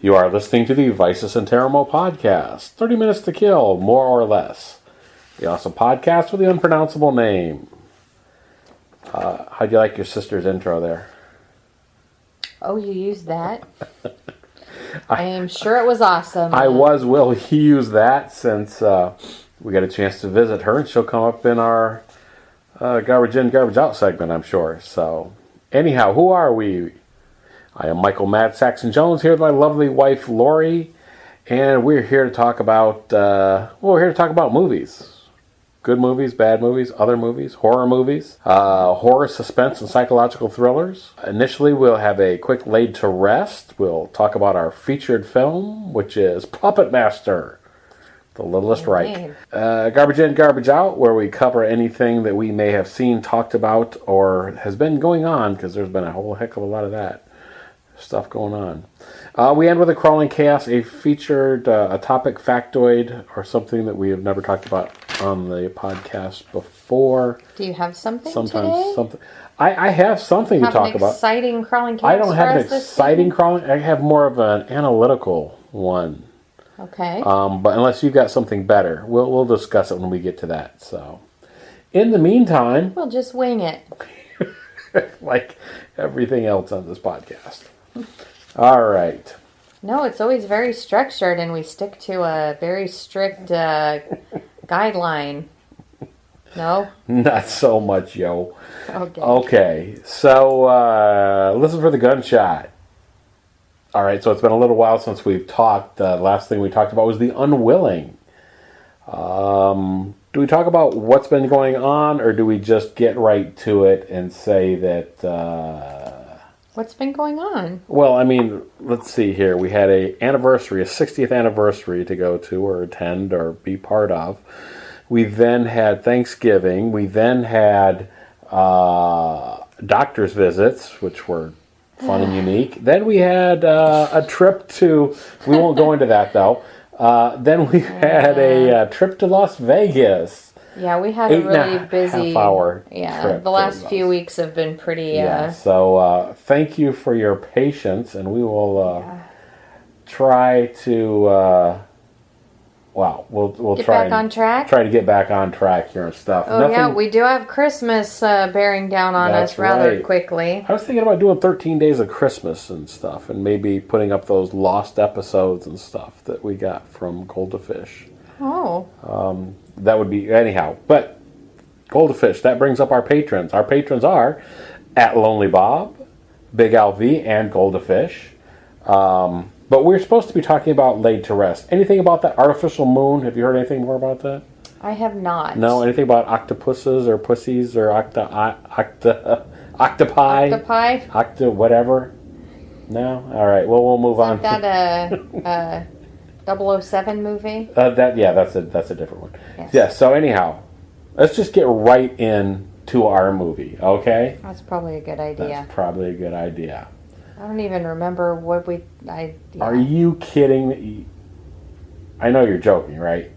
You are listening to the Vicis Interimo podcast. 30 minutes to kill, more or less. The awesome podcast with the unpronounceable name. How'd you like your sister's intro there? Oh, you used that? I am sure it was awesome. Will use that since we got a chance to visit her, and she'll come up in our garbage in, garbage out segment, I'm sure. So, anyhow, who are we? I am Michael Mad Saxon Jones here with my lovely wife Lori, and we're here to talk about movies. Good movies, bad movies, other movies, horror, suspense, and psychological thrillers. Initially, we'll have a quick laid to rest. We'll talk about our featured film, which is Puppet Master, The Littlest Reich. Garbage in, garbage out, where we cover anything that we may have seen, talked about, or has been going on, because there's been a whole heck of a lot of that stuff going on. We end with a Crawling Chaos, a featured a topic factoid, or something that we have never talked about on the podcast before. Do you have something Something. I have something to talk about. Exciting Crawling Chaos. I don't have an exciting crawling. I have more of an analytical one. Okay. But unless you've got something better, we'll discuss it when we get to that. So, in the meantime, we'll just wing it, like everything else on this podcast. All right. No, it's always very structured, and we stick to a very strict guideline. No? Not so much, yo. Okay. So, listen for the gunshot. All right, so it's been a little while since we've talked. The last thing we talked about was The Unwilling. Do we talk about what's been going on, or do we just get right to it and say that... What's been going on? Well, I mean, let's see here. We had a 60th anniversary to go to or attend or be part of. We then had Thanksgiving. We then had doctor's visits, which were fun and unique. Then we had a trip to... We won't go into that, though. Then we had a trip to Las Vegas. Yeah, we had a really busy half-hour trip. The last few weeks have been pretty... Yeah, so thank you for your patience, and we will try to... we'll get try back on track. Try to get back on track here and stuff. Oh, yeah, we do have Christmas bearing down on us rather quickly. I was thinking about doing 13 days of Christmas and stuff, and maybe putting up those lost episodes and stuff that we got from Gold to Fish. Oh. That would be... Anyhow, but Gold to Fish, that brings up our patrons. Our patrons are at Lonely Bob, Big LV, and Gold to Fish. But we're supposed to be talking about Laid to Rest. Anything about that artificial moon? Have you heard anything more about that? I have not. No? Anything about octopuses or pussies or octopi? Octopi? Whatever? No? All right. Well, we'll move on. Is that 007 movie? That's a different one. Yes. Yeah, so anyhow, let's just get right into our movie, okay? That's probably a good idea. I don't even remember what Are you kidding me? I know you're joking, right?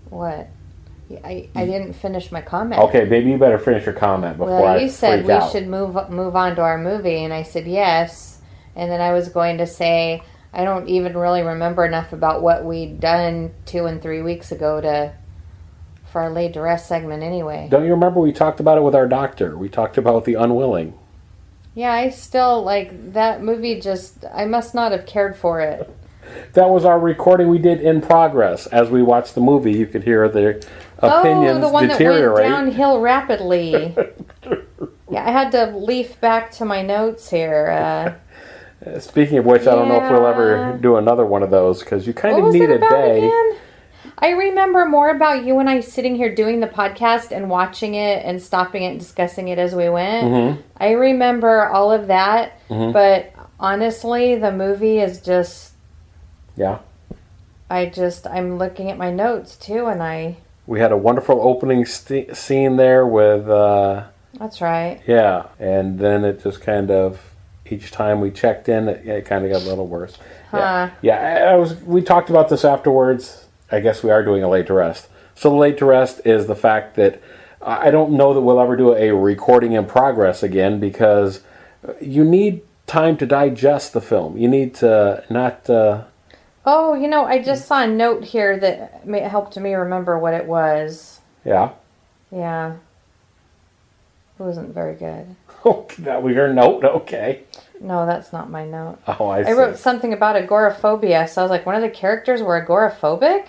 What? I didn't finish my comment. Okay, maybe you better finish your comment before I freak out. You said we should move on to our movie, and I said yes. And then I was going to say... I don't even really remember enough about what we'd done 2 and 3 weeks ago for our Laid to Rest segment anyway. Don't you remember we talked about it with our doctor? We talked about The Unwilling. Yeah, I still, that movie I must not have cared for it. That was our recording we did in progress. As we watched the movie, you could hear the opinions the one deteriorate. That went downhill rapidly. Yeah, I had to leaf back to my notes here. Speaking of which, I don't know if we'll ever do another one of those, because you kind of need a day. Again? I remember more about you and I sitting here doing the podcast and watching it and stopping it and discussing it as we went. Mm-hmm. I remember all of that, but honestly, the movie is just... Yeah. I'm looking at my notes, too, and We had a wonderful opening scene there with... That's right. Yeah, and then it just kind of... Each time we checked in, it kind of got a little worse. Huh. Yeah. We talked about this afterwards. I guess we are doing a Laid to Rest. So the Laid to Rest is the fact that I don't know that we'll ever do a recording in progress again, because you need time to digest the film. You need to not... Oh, I just saw a note here that helped me remember what it was. Yeah? Yeah. It wasn't very good. Oh, that was your note? Okay. No, that's not my note. Oh, I see. I wrote something about agoraphobia, so I was like, one of the characters were agoraphobic?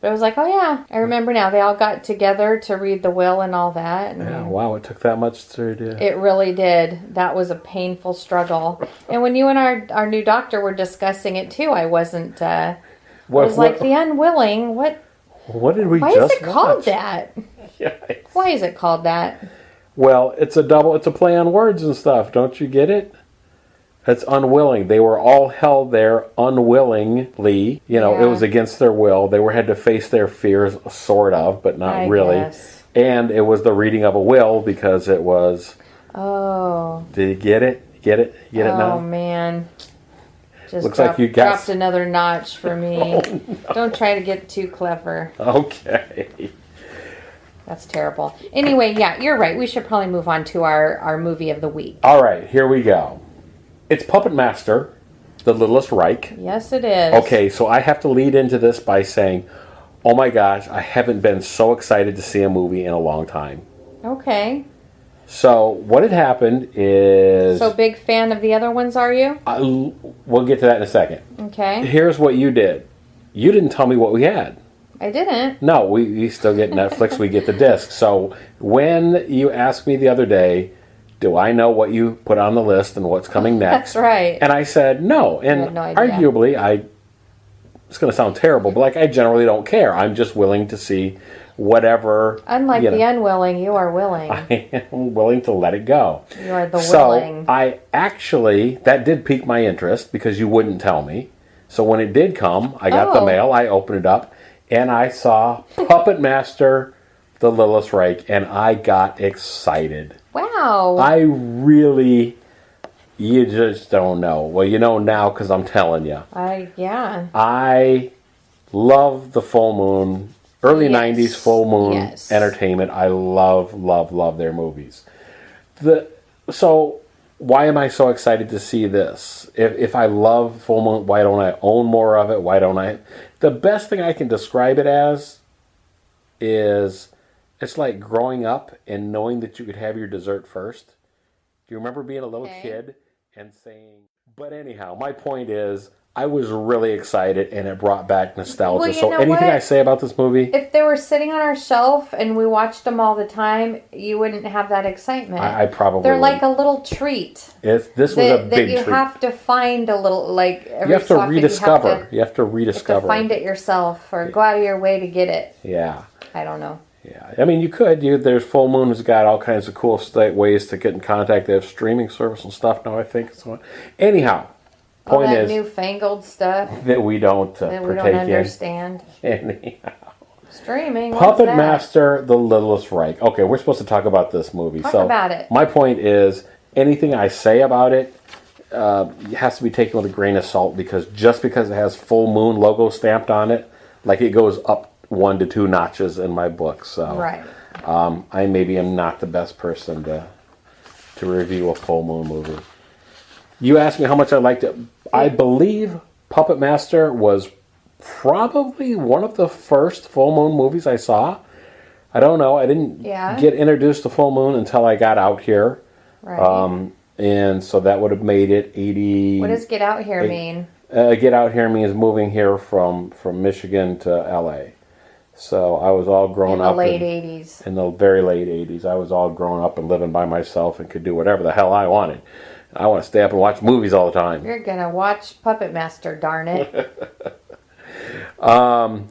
But I was like, oh yeah, I remember now. They all got together to read the will and all that. And yeah, wow, it took that much to do. It really did. That was a painful struggle. And when you and our new doctor were discussing it too, I wasn't... I was like, the unwilling, what did we why just is it called that? Yikes. Why is it called that? Well, it's a play on words and stuff. Don't you get it? It's unwilling. They were all held there unwillingly. It was against their will. They had to face their fears, sort of, but not really. Guess. And it was the reading of a will because it was... Oh. Did you get it? Get it now? Oh, man. Just Looks like you dropped another notch for me. Oh, no. Don't try to get too clever. Okay. That's terrible. Anyway, yeah, you're right. We should probably move on to our movie of the week. All right, here we go. It's Puppet Master, The Littlest Reich. Yes, it is. Okay, so I have to lead into this by saying, oh my gosh, I haven't been so excited to see a movie in a long time. Okay. So what had happened is... So big fan of the other ones, are you? We'll get to that in a second. Okay. Here's what you did. You didn't tell me what we had. I didn't. No, we still get Netflix, we get the disc. So when you asked me the other day, do I know what you put on the list and what's coming next? That's right. And I said no. And had no idea. arguably, it's going to sound terrible, but I generally don't care. I'm just willing to see whatever. Unlike the unwilling, you are willing. I am willing to let it go. You are the willing. So that did pique my interest because you wouldn't tell me. So when it did come, I got the mail, I opened it up, and I saw Puppet Master, The Littlest Reich, and I got excited. Wow. You just don't know. Well, you know now because I'm telling you. Yeah. I love the full moon, early 90s full moon entertainment. I love, love, love their movies. So why am I so excited to see this? If I love full moon, why don't I own more of it? Why don't I? The best thing I can describe it as is it's like growing up and knowing that you could have your dessert first. Do you remember being a little kid and saying... But anyhow, my point is, I was really excited and it brought back nostalgia. Well, so anything I say about this movie... If they were sitting on our shelf and we watched them all the time, you wouldn't have that excitement. I probably They're wouldn't. like a little treat. This was a big treat. That you have to find a little, you have to rediscover. You have to rediscover. Find it yourself or go out of your way to get it. Yeah. I don't know. Yeah, I mean, you could. There's Full Moon has got all kinds of cool ways to get in contact. They have streaming service and stuff now, I think. So, anyhow, point all that is newfangled stuff that we don't that we don't understand. Anyhow, streaming. Puppet Master, The Littlest Reich. Okay, we're supposed to talk about this movie. Talk about it. My point is, anything I say about it has to be taken with a grain of salt because just because it has Full Moon logo stamped on it, like it goes up 1 to 2 notches in my book. So right. I maybe am not the best person to review a full moon movie. You asked me how much I liked it. I believe Puppet Master was probably one of the first full moon movies I saw. I don't know. I didn't get introduced to full moon until I got out here. Right. And so that would have made it 80... What does get out here mean? Get out here means moving here from Michigan to L.A. So I was all grown up. In the late 80s. In the very late 80s. I was all grown up and living by myself and could do whatever the hell I wanted. I want to stay up and watch movies all the time. You're going to watch Puppet Master, darn it. Well,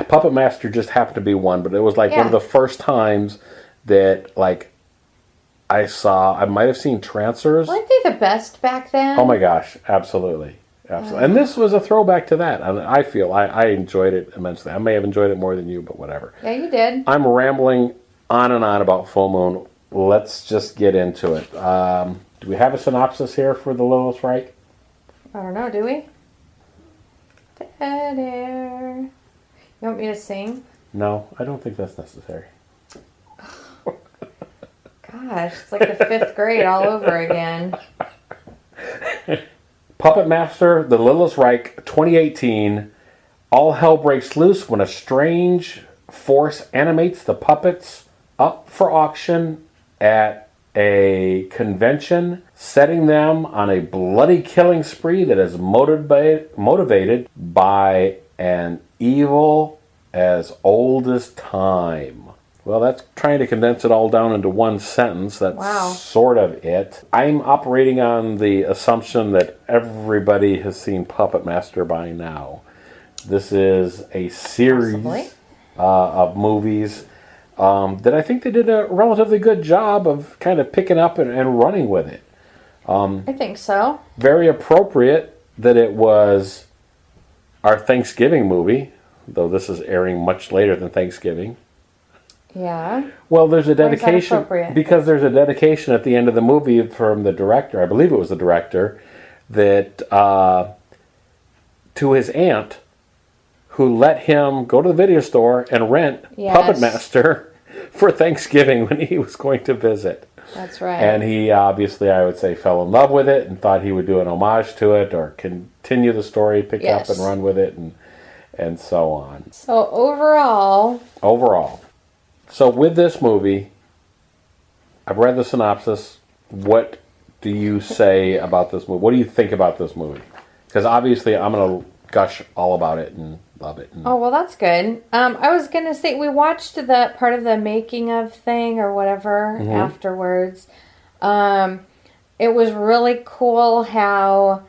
Puppet Master just happened to be one, but it was like one of the first times that I might have seen Trancers. Weren't they the best back then? Oh my gosh, absolutely. Absolutely. And this was a throwback to that. I feel I enjoyed it immensely. I may have enjoyed it more than you, but whatever. Yeah, you did. I'm rambling on and on about Full Moon. Let's just get into it. Do we have a synopsis here for The Littlest Reich? I don't know, do we? Dead air. You want me to sing? No, I don't think that's necessary. Gosh, it's like the 5th grade all over again. Puppet Master, The Littlest Reich, 2018. All hell breaks loose when a strange force animates the puppets up for auction at a convention, setting them on a bloody killing spree that is motivated by an evil as old as time. Well, that's trying to condense it all down into one sentence. That's sort of it. I'm operating on the assumption that everybody has seen Puppet Master by now. This is a series of movies that I think they did a relatively good job of kind of picking up and running with it. I think so. Very appropriate that it was our Thanksgiving movie, though this is airing much later than Thanksgiving. Yeah. Well, there's a dedication. Why is that appropriate? Because there's a dedication at the end of the movie from the director, I believe it was the director, that to his aunt, who let him go to the video store and rent Puppet Master for Thanksgiving when he was going to visit. That's right. And he obviously, I would say, fell in love with it and thought he would do an homage to it or continue the story, pick up and run with it, and so on. So overall. So with this movie, I've read the synopsis. What do you say about this movie? What do you think about this movie? Because obviously I'm going to gush all about it and love it. Oh, well, that's good. I was going to say, we watched the part of the making of thing or whatever afterwards. It was really cool how,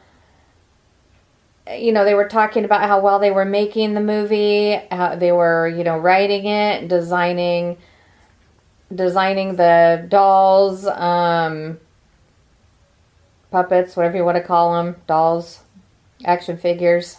they were talking about how well they were making the movie, how they were, writing it, designing the dolls, puppets, whatever you want to call them, dolls, action figures.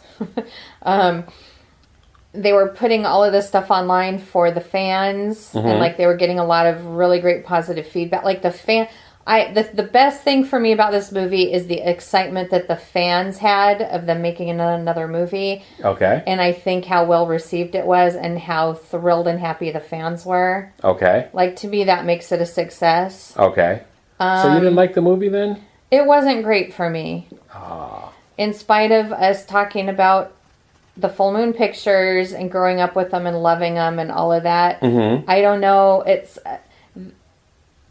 They were putting all of this stuff online for the fans, and they were getting a lot of really great positive feedback. The best thing for me about this movie is the excitement that the fans had of them making another movie. Okay. And I think how well received it was and how thrilled and happy the fans were. Okay. To me, that makes it a success. Okay. So you didn't like the movie then? It wasn't great for me. In spite of us talking about the full moon pictures and growing up with them and loving them and all of that, I don't know.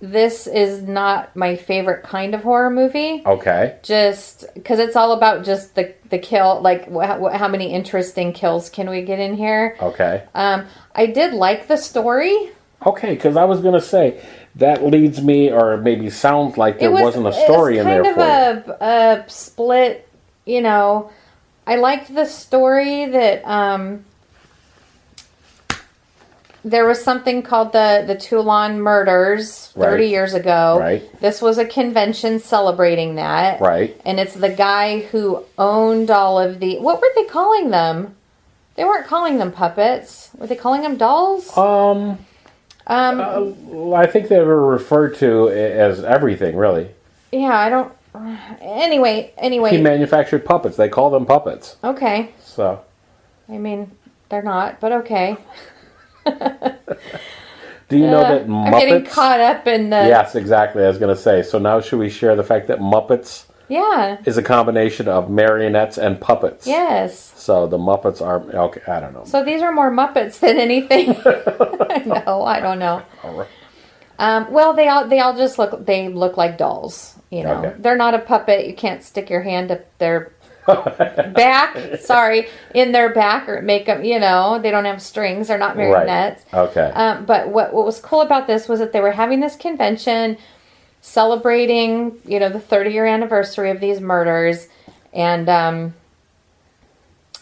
This is not my favorite kind of horror movie. Okay. Just because it's all about just the kill, how many interesting kills can we get in here? Okay. I did like the story. Okay, because I was going to say, that leads me, or maybe sounds like there wasn't a story in there for you. It was kind of a split, I liked the story that there was something called the Toulon murders 30 years ago. Right. This was a convention celebrating that. Right. And it's the guy who owned all of the... What were they calling them? They weren't calling them puppets. Were they calling them dolls? I think they were referred to as everything, really. Yeah, I don't... Anyway. He manufactured puppets. They call them puppets. Okay. So. I mean, they're not, but okay. Do you know that Muppets... I'm getting caught up in the... Yes, exactly. I was going to say. So now should we share the fact that Muppets... Yeah. Is a combination of marionettes and puppets. Yes. So the Muppets are... Okay, I don't know. So these are more Muppets than anything. No, I don't know. All right. Well, they all just look like dolls. Okay. They're not a puppet. You can't stick your hand up their back. Sorry, in their back or make them. They don't have strings. They're not marionettes. Right. Okay. But what was cool about this was that they were having this convention celebrating, the 30-year anniversary of these murders, and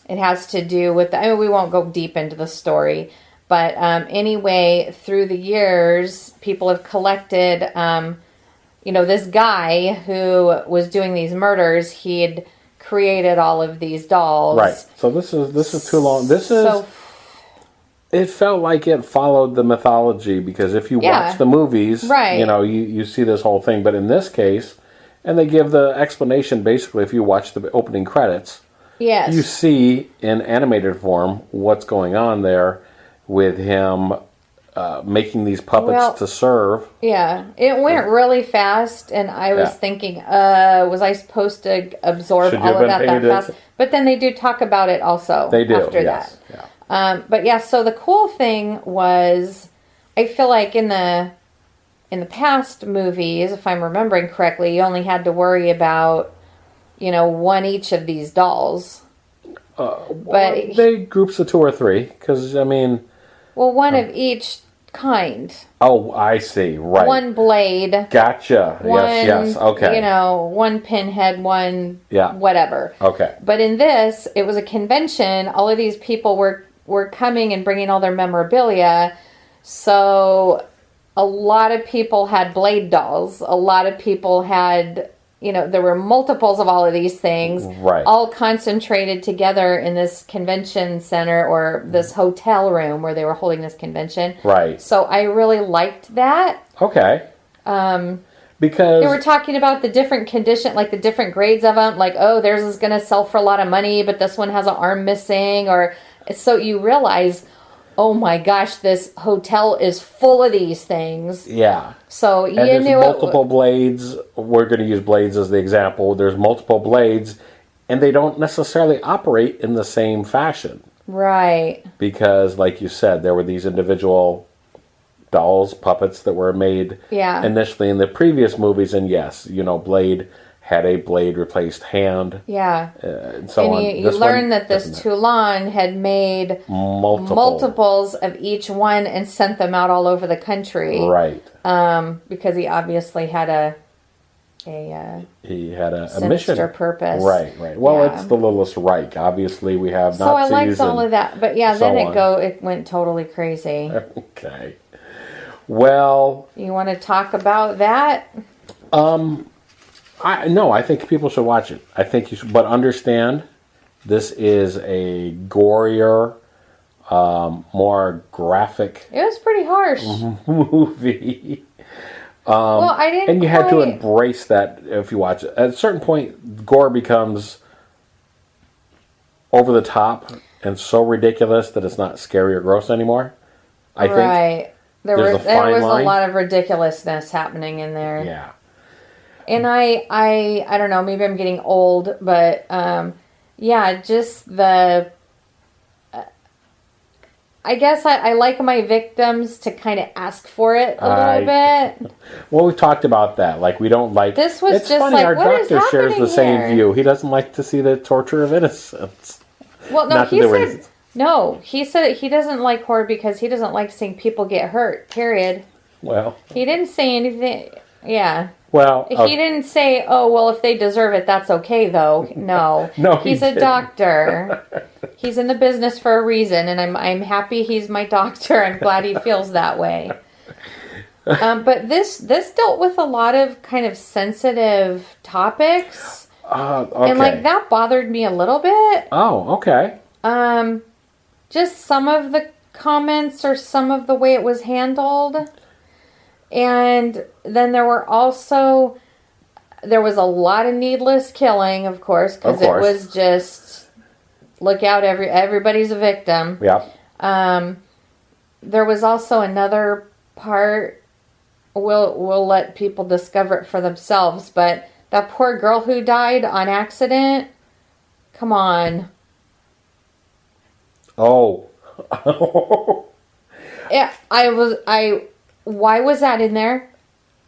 it has to do with. We won't go deep into the story. But anyway, through the years, people have collected, this guy who was doing these murders, he had created all of these dolls. Right. So this is too long. It felt like it followed the mythology, because if you watch the movies, right. You see this whole thing. But in this case, and they give the explanation, basically, if you watch the opening credits, yes. You see in animated form what's going on there, with him making these puppets to serve. Yeah, it went really fast, and I was thinking, was I supposed to absorb all of that fast? But then they do talk about it also after that. Yeah. But yeah, so the cool thing was, I feel like in the past movies, if I'm remembering correctly, you only had to worry about, one each of these dolls. But they groups of 2 or 3, because one of each kind. Oh, I see. Right. One blade. Gotcha. Yes. Okay. One pinhead, one whatever. Okay. But in this, it was a convention. All of these people were coming and bringing all their memorabilia. So a lot of people had blade dolls. A lot of people had, there were multiples of all of these things. Right. All concentrated together in this convention center or this hotel room where they were holding this convention. Right. So I really liked that. Okay. Because they were talking about the different condition, like the different grades of them. Like, oh, theirs is going to sell for a lot of money, but this one has an arm missing. Or so you realize, oh my gosh, this hotel is full of these things. Yeah. So and there's multiple blades. We're going to use blades as the example. There's multiple blades, and they don't necessarily operate in the same fashion. Right. Because, like you said, there were these individual dolls, puppets that were made initially in the previous movies, and yes, Blade had a blade replaced hand. Yeah. And so on. You learned that this Toulon had made multiples of each one and sent them out all over the country. Right. Because he obviously had a mission purpose. Right. Well, it's the Littlest Reich. Obviously, we have Nazis. So I liked all of that. But yeah, then it went totally crazy. Okay. Well, you want to talk about that? I think people should watch it. I think you should, but understand, this is a gorier, more graphic. It was pretty harsh movie. Well, I didn't. And you had to embrace that if you watch it. At a certain point, gore becomes over the top and so ridiculous that it's not scary or gross anymore. I think. There was a lot of ridiculousness happening in there. Yeah. And I don't know, maybe I'm getting old, but just the... I guess I like my victims to kind of ask for it a little bit. Well, we talked about that. Like, we don't like... This was it's just funny, like, our what is doctor shares the happening same here? view. He doesn't like to see the torture of innocents. Well, no, he said he doesn't like horror because he doesn't like seeing people get hurt, period. Well... He didn't say anything... Yeah. Well... He didn't say, oh, well, if they deserve it, that's okay, though. No. No, he's a doctor. He's in the business for a reason, and I'm happy he's my doctor. I'm glad he feels that way. But this dealt with a lot of kind of sensitive topics. Okay. And, that bothered me a little bit. Oh, okay. Just some of the comments or some of the way it was handled. And then there was a lot of needless killing, of course, because it was just, look out, everybody's a victim. Yeah. There was also another part, we'll let people discover it for themselves, but that poor girl who died on accident, come on. Oh. Yeah, why was that in there?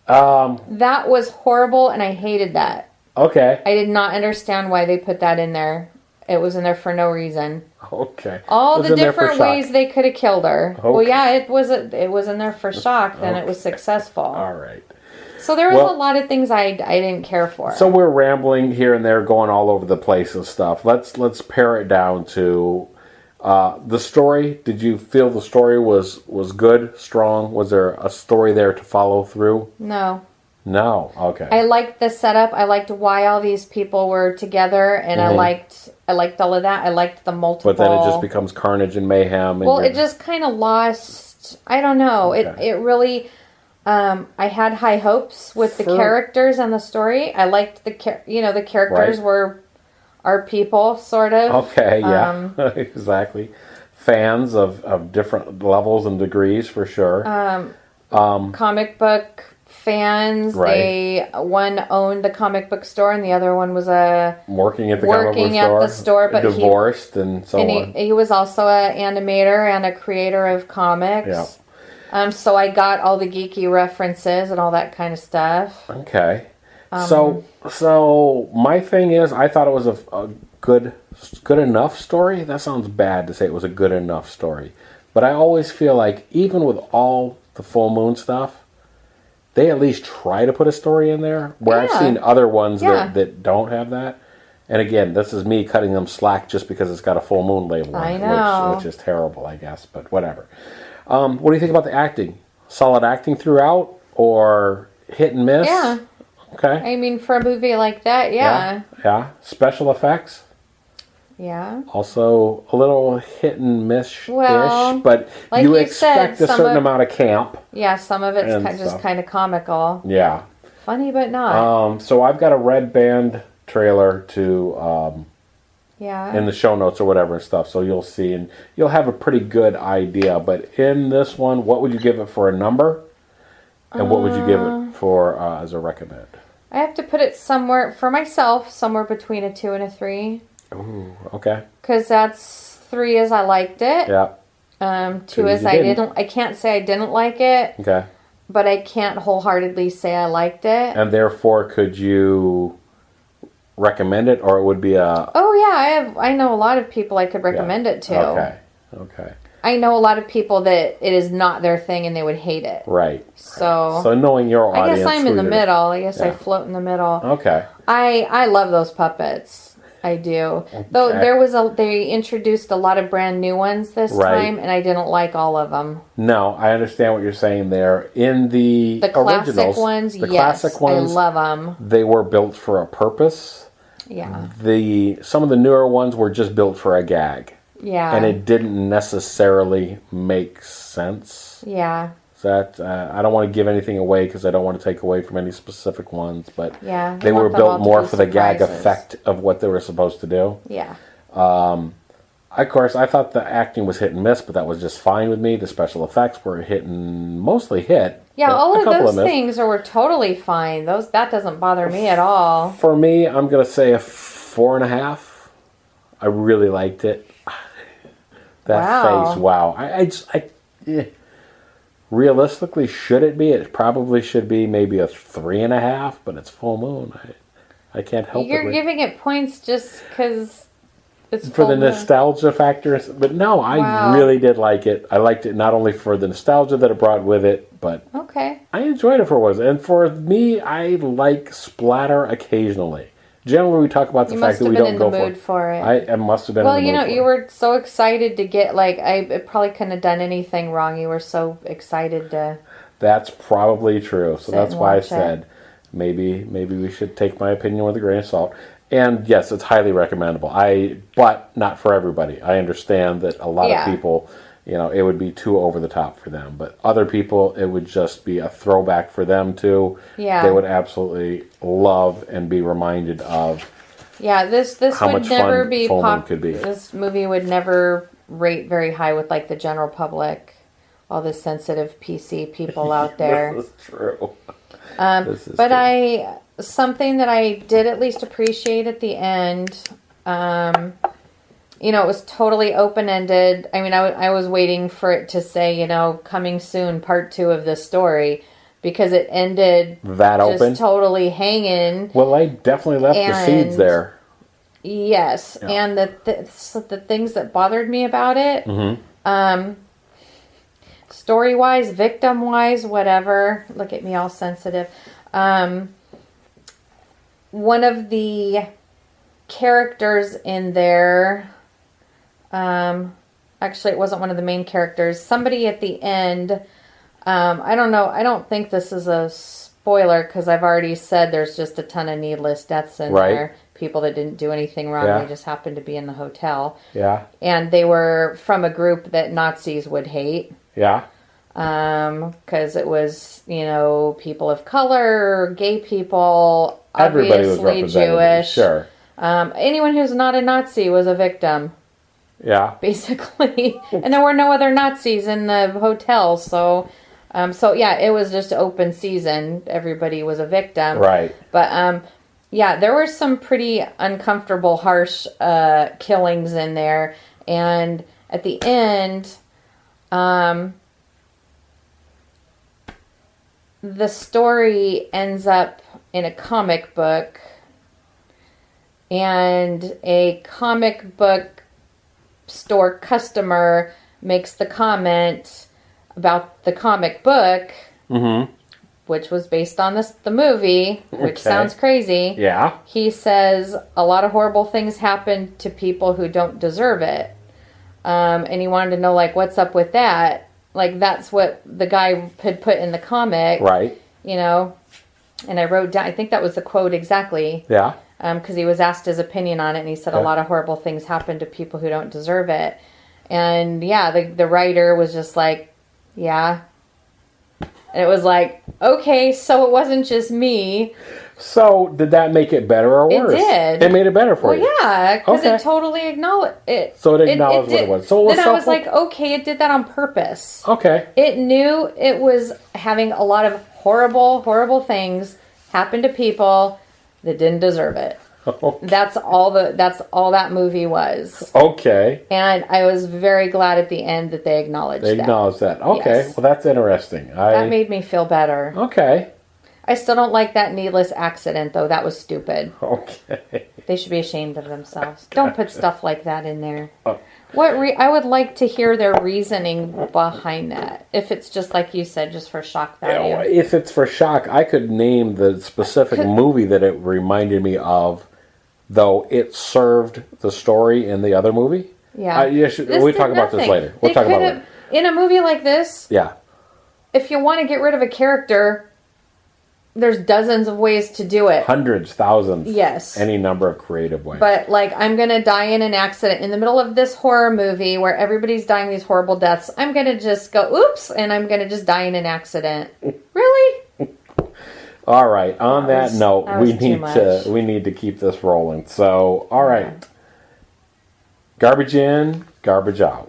That was horrible, and I hated that. Okay. I did not understand why they put that in there. It was in there for no reason. Okay. All the different ways they could have killed her. Okay. Well, yeah, it was in there for shock, then it was successful. All right. So there was a lot of things I didn't care for. So we're rambling here and there, going all over the place and stuff. Let's pare it down to... the story. Did you feel the story was good, strong? Was there a story there to follow through? No. Okay. I liked the setup. I liked why all these people were together, and I liked all of that. I liked the multiple. But then it just becomes carnage and mayhem. And it just kind of lost. I don't know. Okay. It really. I had high hopes with the characters and the story. I liked the characters were our people, sort of. Okay, yeah, exactly. fans of different levels and degrees for sure. Comic book fans. Right. One owned the comic book store, and the other one was Working at the store, but divorced and so on. He was also an animator and a creator of comics. Yeah. So I got all the geeky references and all that kind of stuff. Okay. So my thing is, I thought it was a good enough story. That sounds bad to say it was a good enough story, but I always feel like even with all the full moon stuff, they at least try to put a story in there. Where I've seen other ones that don't have that. And again, this is me cutting them slack just because it's got a full moon label on it, which is terrible, I guess. But whatever. What do you think about the acting? Solid acting throughout, or hit and miss? Yeah. Okay. I mean, for a movie like that, yeah. Yeah. Special effects? Yeah. Also a little hit and miss-ish, but like you expect a certain amount of camp. Yeah, some of it's just kind of comical. Yeah. Funny, but not. So I've got a red band trailer to in the show notes or whatever and stuff, so you'll see, and you'll have a pretty good idea. But in this one, what would you give it for a number? And what would you give it for as a recommend? I have to put it somewhere, for myself, somewhere between a 2 and a 3. Ooh, okay. Because that's 3 as I liked it. Yeah. 2 as I didn't. I can't say I didn't like it. Okay. But I can't wholeheartedly say I liked it. And therefore, could you recommend it, or it would be a... Oh yeah, I know a lot of people I could recommend it to. Okay. I know a lot of people that it is not their thing and they would hate it. Right. So knowing your audience... I guess I'm in the middle. I guess I float in the middle. Okay. I love those puppets. I do. Okay. Though they introduced a lot of brand new ones this time, and I didn't like all of them. No, I understand what you're saying there. In the classic originals, ones, classic ones, I love them. They were built for a purpose. Yeah. Some of the newer ones were just built for a gag. Yeah. And it didn't necessarily make sense. Yeah. That I don't want to give anything away because I don't want to take away from any specific ones, but yeah, they were built more for the gag effect of what they were supposed to do. Yeah. Of course, I thought the acting was hit and miss, but that was just fine with me. The special effects were mostly hit. Yeah, all of those things were totally fine. That doesn't bother me at all. For me, I'm going to say a 4.5. I really liked it. That face, wow. Realistically, should it be? It probably should be maybe a 3.5, but it's full moon. I can't help it. You're giving it points just because it's for the nostalgia factor. But no, I really did like it. I liked it not only for the nostalgia that it brought with it, but I enjoyed it for what it was. And for me, I like splatter occasionally. Generally, we talk about the fact that we don't go for it. You must have been in the mood for it. I must have been in the mood for it. Well, you were so excited to get, I probably couldn't have done anything wrong. You were so excited to... That's probably true. So that's why I said maybe we should take my opinion with a grain of salt. And yes, it's highly recommendable. But not for everybody. I understand that a lot of people... it would be too over the top for them. But other people, it would just be a throwback for them too. Yeah. They would absolutely love and be reminded of this how would much never fun be full moon could be. This movie would never rate very high with the general public, all the sensitive PC people out there. This is true. Something that I did at least appreciate at the end, it was totally open-ended. I mean, I was waiting for it to say, coming soon, part 2 of this story, because it ended just totally hanging. Well, I definitely left the seeds there. Yes, and the things that bothered me about it, story-wise, victim-wise, whatever. Look at me all sensitive. One of the characters in there... actually, it wasn't one of the main characters. Somebody at the end, I don't know. I don't think this is a spoiler because I've already said there's just a ton of needless deaths in there. People that didn't do anything wrong. They just happened to be in the hotel. Yeah. And they were from a group that Nazis would hate. Yeah. Because it was, people of color, gay people, everybody was obviously represented. Jewish. Sure. Anyone who's not a Nazi was a victim. Yeah. basically. And there were no other Nazis in the hotel, so yeah, it was just open season. Everybody was a victim. Right. But yeah, there were some pretty uncomfortable, harsh killings in there. And at the end, the story ends up in a comic book. And a comic book store customer makes the comment about the comic book, which was based on the movie, which sounds crazy. Yeah. He says a lot of horrible things happen to people who don't deserve it. And he wanted to know, like, what's up with that? Like, that's what the guy had put in the comic. Right. You know? And I wrote down, I think that was the quote exactly. Yeah. Because he was asked his opinion on it, and he said a lot of horrible things happen to people who don't deserve it. And yeah, the writer was just like, yeah. And it was like, okay, so it wasn't just me. So did that make it better or worse? It did. It made it better for you. Well, yeah, because it totally acknowledged it. So it acknowledged what it was. So it was then I was like, okay, it did that on purpose. Okay. It knew it was having a lot of horrible, horrible things happen to people that didn't deserve it. Okay. That's all that movie was. Okay. And I was very glad at the end that they acknowledged that. They acknowledged that. Okay. Yes. Well, that's interesting. That made me feel better. Okay. I still don't like that needless accident, though. That was stupid. Okay. They should be ashamed of themselves. Don't put stuff like that in there. I would like to hear their reasoning behind that. If it's just like you said, just for shock value. If it's for shock, I could name the specific movie that it reminded me of, though it served the story in the other movie. Yeah. We'll talk about this later. We'll talk about it later. In a movie like this, yeah. If you want to get rid of a character, there's dozens of ways to do it. Hundreds, thousands. Yes. Any number of creative ways. But, like, I'm going to die in an accident in the middle of this horror movie where everybody's dying these horrible deaths. I'm going to just go, oops, and I'm going to just die in an accident. Really? All right. On that note, we need to keep this rolling. So, all right. Yeah. Garbage in, garbage out.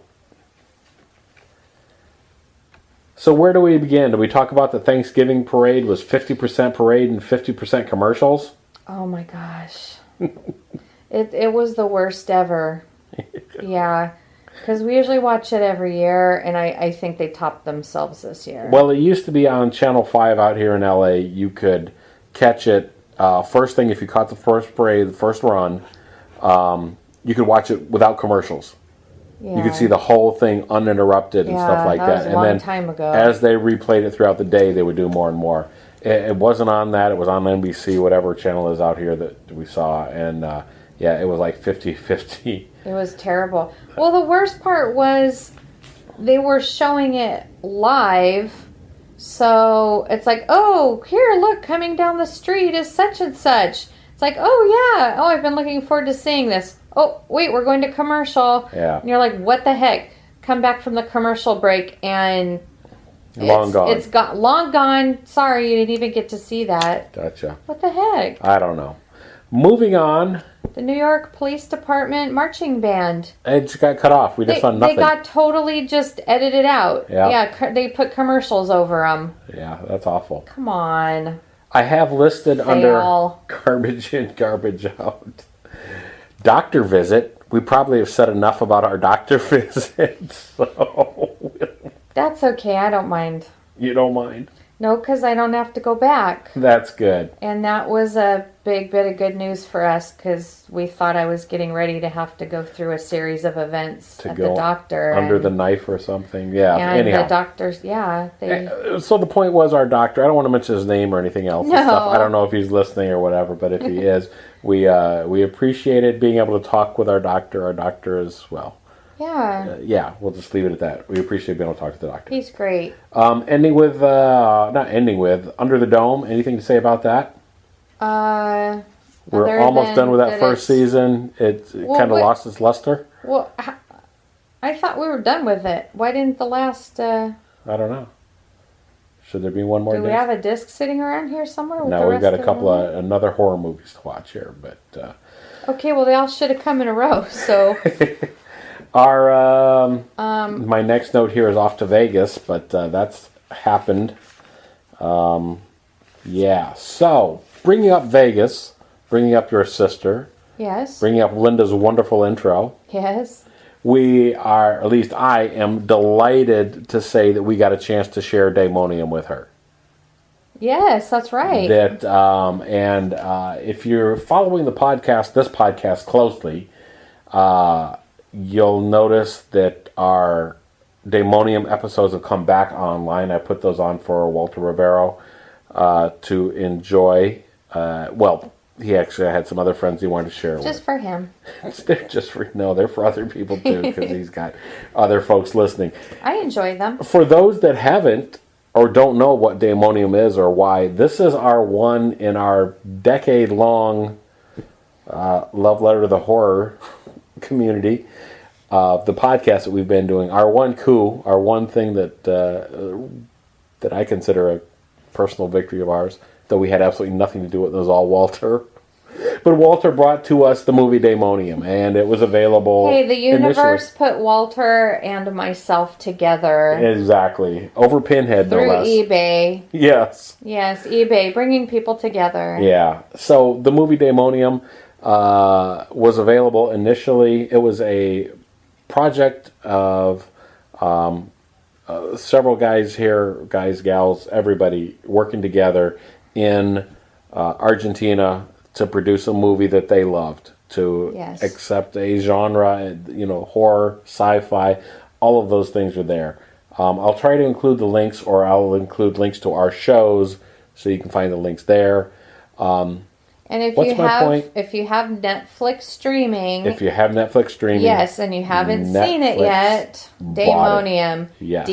So where do we begin? Do we talk about the Thanksgiving parade was 50% parade and 50% commercials? Oh my gosh. It was the worst ever. Yeah. Because we usually watch it every year, and I think they topped themselves this year. Well, it used to be on Channel 5 out here in LA. You could catch it first thing if you caught the first parade, the first run. You could watch it without commercials. Yeah. You could see the whole thing uninterrupted and stuff like that. That was a long time ago. As they replayed it throughout the day, they would do more and more. It wasn't on that. It was on NBC, whatever channel is out here that we saw. And, it was like 50-50. It was terrible. Well, the worst part was they were showing it live. So it's like, oh, here, look, coming down the street is such and such. It's like, oh, yeah. Oh, I've been looking forward to seeing this. Oh, wait, we're going to commercial. Yeah. And you're like, what the heck? Come back from the commercial break and long gone. It's long gone. Sorry, you didn't even get to see that. Gotcha. What the heck? I don't know. Moving on. The New York Police Department marching band. It just got cut off. We just saw nothing. They got totally just edited out. Yeah, they put commercials over them. Yeah, that's awful. Come on. I have listed under garbage in, garbage out. Doctor visit. We probably have said enough about our doctor visit. So that's okay. I don't mind. You don't mind? No, because I don't have to go back. That's good. And that was a big bit of good news for us because we thought I was getting ready to have to go through a series of events at the doctor. Under the knife or something. Yeah, and anyhow. The doctors, So the point was our doctor, I don't want to mention his name or anything else. No. And stuff. I don't know if he's listening or whatever, but if he is, we appreciated being able to talk with our doctor. Our doctor is, well... Yeah. We'll just leave it at that. We appreciate being able to talk to the doctor. He's great. Not ending with, Under the Dome. Anything to say about that? We're almost done with that first season. It kind of lost its luster. Well, I thought we were done with it. Why didn't the last... I don't know. Should there be one more disc? Do we have a disc sitting around here somewhere? No, we've got a couple of another horror movies to watch here. But okay, well, they all should have come in a row, so... Our my next note here is off to Vegas, but that's happened. Yeah. So bringing up Vegas, bringing up your sister, Yes. bringing up Linda's wonderful intro. Yes. We are, at least I am, delighted to say that we got a chance to share Daemonium with her. Yes, that's right. That if you're following this podcast closely, you'll notice that our Daemonium episodes have come back online. I put those on for Walter Rivero to enjoy. Well, he actually had some other friends he wanted to share Just for him. they're for other people too, because he's got other folks listening. I enjoy them. For those that haven't or don't know what Daemonium is or why, this is our one in our decade-long love letter to the horror community, the podcast that we've been doing. Our one coup, our one thing that I consider a personal victory of ours, though we had absolutely nothing to do with it. It was all Walter. But Walter brought to us the movie Daemonium, and it was available. Hey, the universe put Walter and myself together. Exactly. Over Pinhead, no through less. eBay. Yes. Yes, eBay, bringing people together. Yeah. So the movie Daemonium was available initially. It was a project of several guys, gals, everybody working together in Argentina to produce a movie that they loved, to accept a genre, horror, sci-fi, all of those things are there. I'll try to include the links, or I'll include links to our shows, so you can find the links there. And if you have Netflix streaming, yes, and you haven't seen it yet, Daemonium, yes.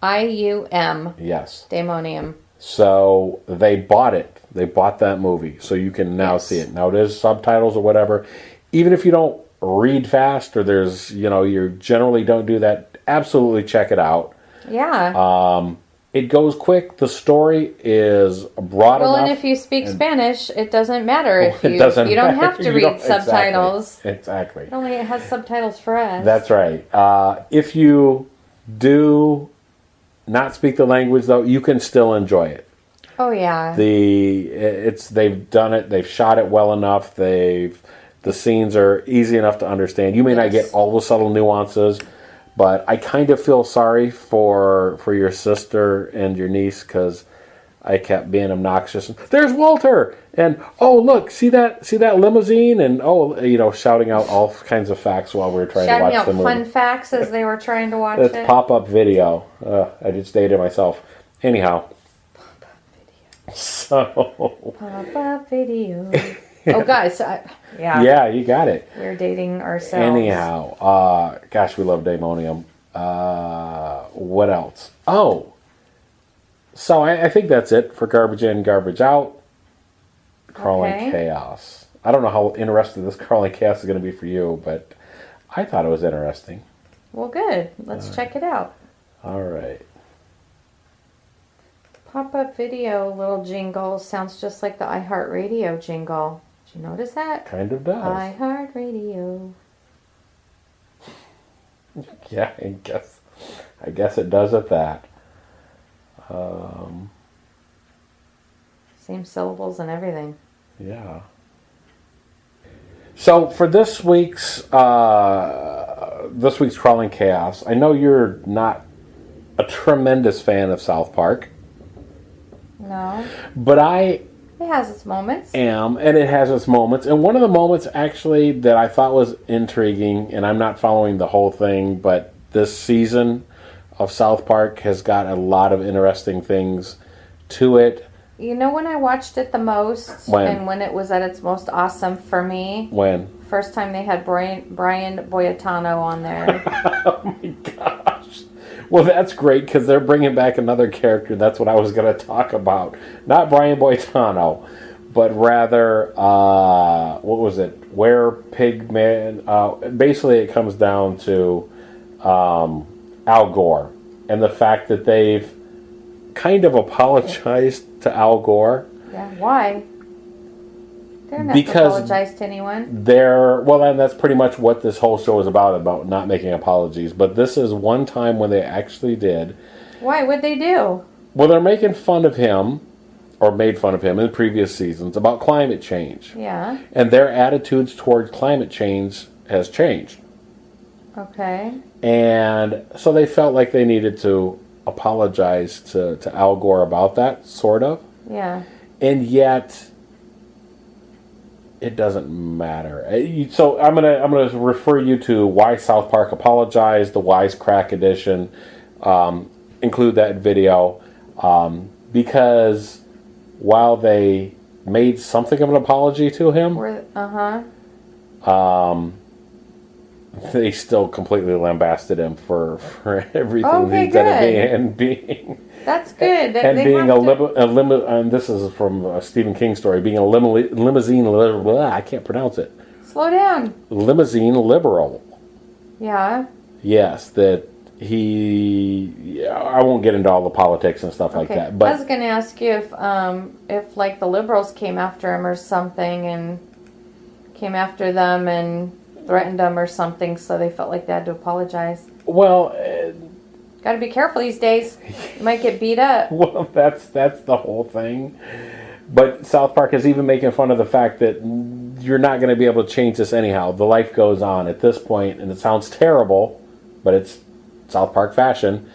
Daemonium, yes, Daemonium. So they bought it. They bought that movie, so you can now see it. Now it is subtitles or whatever. Even if you don't read fast, or there's you generally don't do that, absolutely check it out. Yeah. It goes quick. The story is broad enough. Well, and if you speak Spanish, it doesn't matter. If you don't have to read subtitles. Exactly. It only has subtitles for us. That's right. If you do not speak the language, though, you can still enjoy it. Oh yeah. They've done it. They've shot it well enough. The scenes are easy enough to understand. You may not get all the subtle nuances, but I kind of feel sorry for your sister and your niece, because I kept being obnoxious. There's Walter, and oh look, see that limousine, and shouting out all kinds of facts while we were trying to watch the movie. Shouting out fun facts as they were trying to watch it. It's pop-up video. I just dated myself. Anyhow. Pop-up video. So. Pop-up video. Oh, guys. Yeah. Yeah, you got it. We're dating ourselves. Anyhow. Gosh, we love Daemonium. What else? Oh. So I think that's it for Garbage In, Garbage Out. Crawling Chaos. I don't know how interesting this Crawling Chaos is going to be for you, but I thought it was interesting. Well, good. Let's check it out. All right. Pop-up video little jingle sounds just like the iHeartRadio jingle. Did you notice that? Kind of does. iHeartRadio. Yeah, I guess it does at that. Same syllables and everything. Yeah. So for this week's Crawling Chaos, I know you're not a tremendous fan of South Park. No. But it has its moments. And it has its moments. And one of the moments actually that I thought was intriguing, and I'm not following the whole thing, but this season of South Park has got a lot of interesting things to it. You know when I watched it the most? When? And when it was at its most awesome for me? When? First time they had Brian Boyatano on there. Oh my gosh. Well, that's great, because they're bringing back another character. That's what I was going to talk about. Not Brian Boitano, but rather, what was it? Where Pigman. Basically, it comes down to Al Gore, and the fact that they've kind of apologized to Al Gore. Yeah, why? They don't have to apologize to anyone. Well, and that's pretty much what this whole show is about not making apologies. But this is one time when they actually did. Why would they do? Well, they're making fun of him, or made fun of him in previous seasons, about climate change. Yeah. And their attitudes toward climate change has changed. Okay. And so they felt like they needed to apologize to Al Gore about that, sort of. Yeah. And yet, it doesn't matter. So I'm gonna refer you to Why South Park Apologized, the Wisecrack edition. Include that video because while they made something of an apology to him, they still completely lambasted him for everything he's done and being. That's good. And being and this is from a Stephen King story, being a limousine, I can't pronounce it. Slow down. Limousine liberal. Yeah. Yes, that I won't get into all the politics and stuff like that. But I was going to ask you if like the liberals came after him or something and came after them and threatened them or something, so they felt like they had to apologize. Well, got to be careful these days. You might get beat up. Well, that's the whole thing. But South Park is even making fun of the fact that you're not going to be able to change this anyhow. The life goes on at this point, and it sounds terrible, but it's South Park fashion.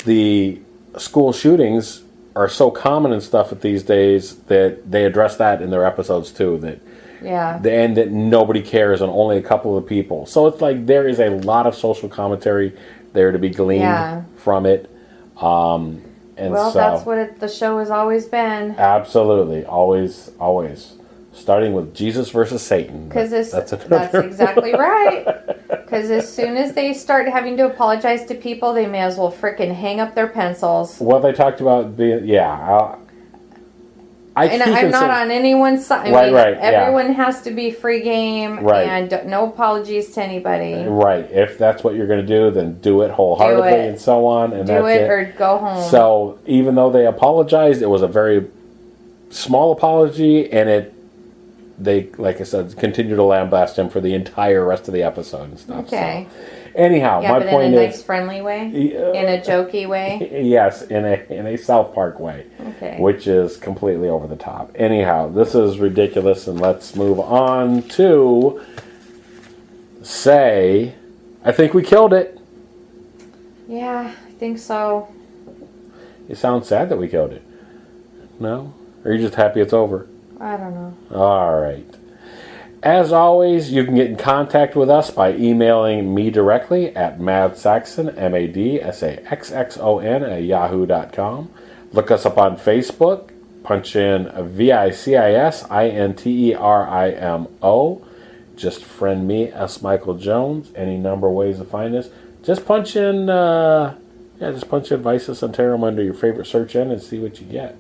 The school shootings are so common and stuff at these days that they address that in their episodes too. And that nobody cares and only a couple of people. So it's like there is a lot of social commentary there to be gleaned from it. That's what the show has always been. Absolutely. Always, always. Starting with Jesus versus Satan. That's exactly right. Because as soon as they start having to apologize to people, they may as well frickin' hang up their pencils. Well, they talked about being, I'm not on anyone's side. Everyone has to be free game and no apologies to anybody. Right. If that's what you're going to do, then do it wholeheartedly and so on. And do it or go home. So even though they apologized, it was a very small apology, and they, like I said, continued to lambaste him for the entire rest of the episode and stuff. Okay. So. Anyhow, my point is, in a nice, friendly way, in a jokey way. Yes, in a South Park way, which is completely over the top. Anyhow, this is ridiculous, and let's move on to say, I think we killed it. Yeah, I think so. You sound sad that we killed it. No, or are you just happy it's over? I don't know. All right. As always, you can get in contact with us by emailing me directly at madsaxon, MADSAXXON @yahoo.com. Look us up on Facebook. Punch in VICISINTERIMO. Just friend me, S. Michael Jones. Any number of ways to find us. Just punch in Vicis Interimo under your favorite search engine and see what you get.